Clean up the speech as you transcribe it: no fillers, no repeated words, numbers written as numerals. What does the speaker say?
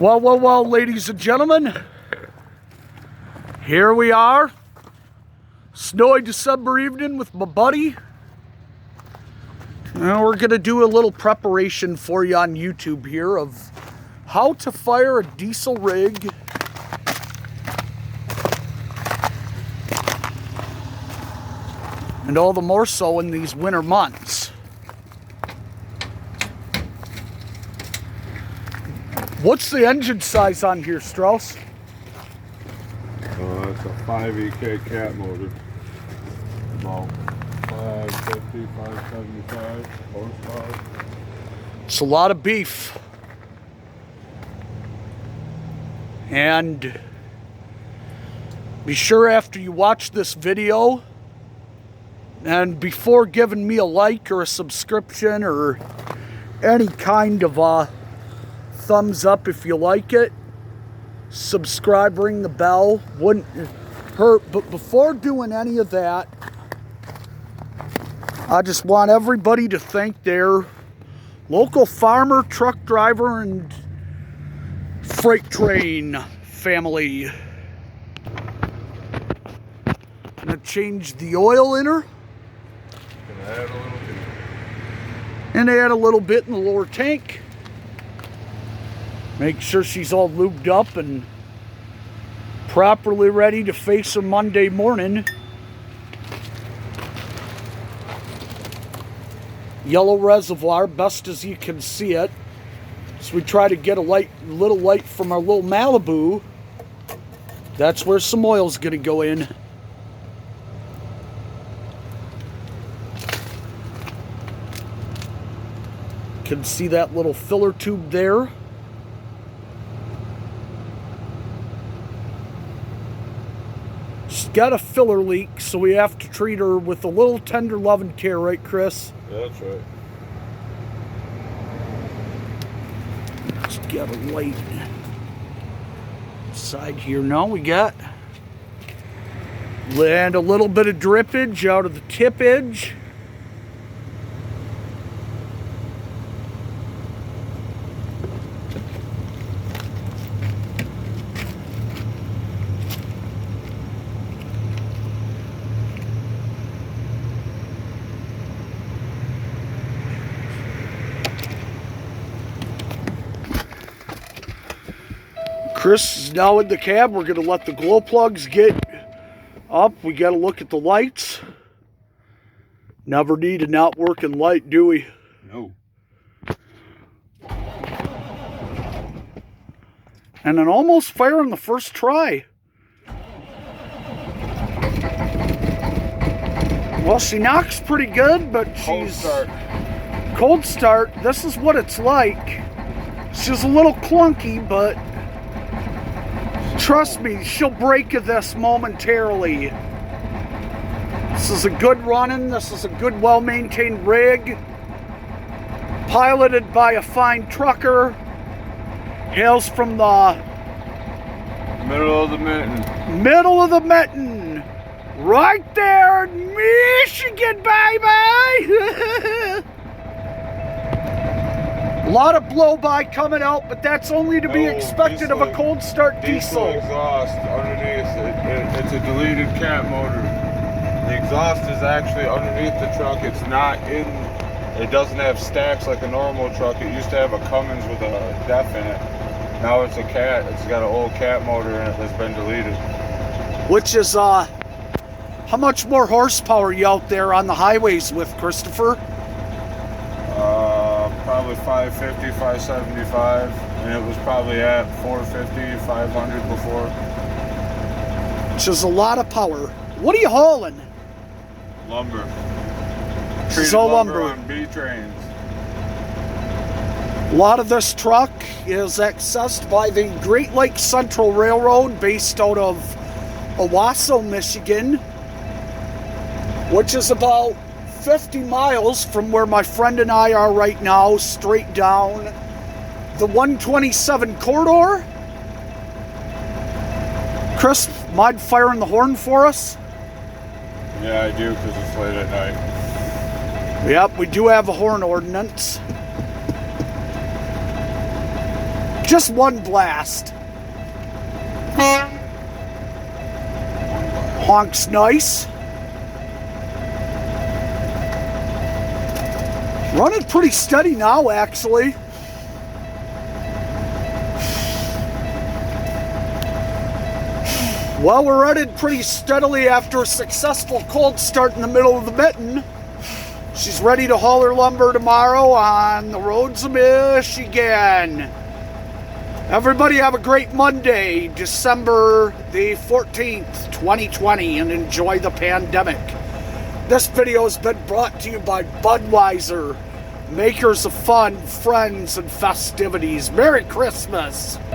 Well, ladies and gentlemen, here we are, snowy December evening with my buddy. Now we're gonna do a little preparation for you on YouTube here of how to fire a diesel rig and all the more so in these winter months. What's the engine size on here, Strauss? It's a 5 EK cat motor. About 550, 575 horsepower. It's a lot of beef. And be sure after you watch this video and before giving me a like or a subscription or any kind of thumbs up if you like it, subscribe, ring the bell, wouldn't hurt. But before doing any of that, I just want everybody to thank their local farmer, truck driver, and freight train family. Gonna change the oil in her. Gonna add a little bit. And add a little bit in the lower tank. Make sure she's all lubed up and properly ready to face her Monday morning. Yellow reservoir, best as you can see it. So we try to get a little light from our little Malibu. That's where some oil's gonna go in. Can see that little filler tube there. She's got a filler leak, so we have to treat her with a little tender love and care, right, Chris? That's right. Let's get a light side here. Now we got and a little bit of drippage out of the tip edge. Chris is now in the cab. We're going to let the glow plugs get up. We got to look at the lights. Never need a not working light, do we? No. And an almost fire on the first try. Well, she knocks pretty good, but she's... Cold start. This is what it's like. She's a little clunky, but... Trust me, she'll break of this momentarily. This is a good running. This is a good, well-maintained rig. Piloted by a fine trucker. Hails from the... Middle of the mitten. Middle of the mitten. Right there in Michigan, baby! A lot of blow-by coming out, but that's only to be expected of a cold start diesel. Exhaust underneath. It's a deleted cat motor. The exhaust is actually underneath the truck. It's not in. It doesn't have stacks like a normal truck. It used to have a Cummins with a DEF in it. Now it's a cat. It's got an old cat motor in it that's been deleted. Which is how much more horsepower are you out there on the highways with, Christopher? Probably 550, 575, and it was probably at 450, 500 before. Which is a lot of power. What are you hauling? Lumber. Treated lumber on B trains. A lot of this truck is accessed by the Great Lakes Central Railroad based out of Owasso, Michigan, which is about 50 miles from where my friend and I are right now, straight down the 127 corridor. Chris, mind firing the horn for us? Yeah, I do, because it's late at night. Yep, we do have a horn ordinance. Just one blast. Honk's nice. Running pretty steady now, actually. Well, we're running pretty steadily after a successful cold start in the middle of the mitten. She's ready to haul her lumber tomorrow on the roads of Michigan. Everybody have a great Monday, December the 14th, 2020, and enjoy the pandemic. This video has been brought to you by Budweiser, makers of fun, friends, and festivities. Merry Christmas!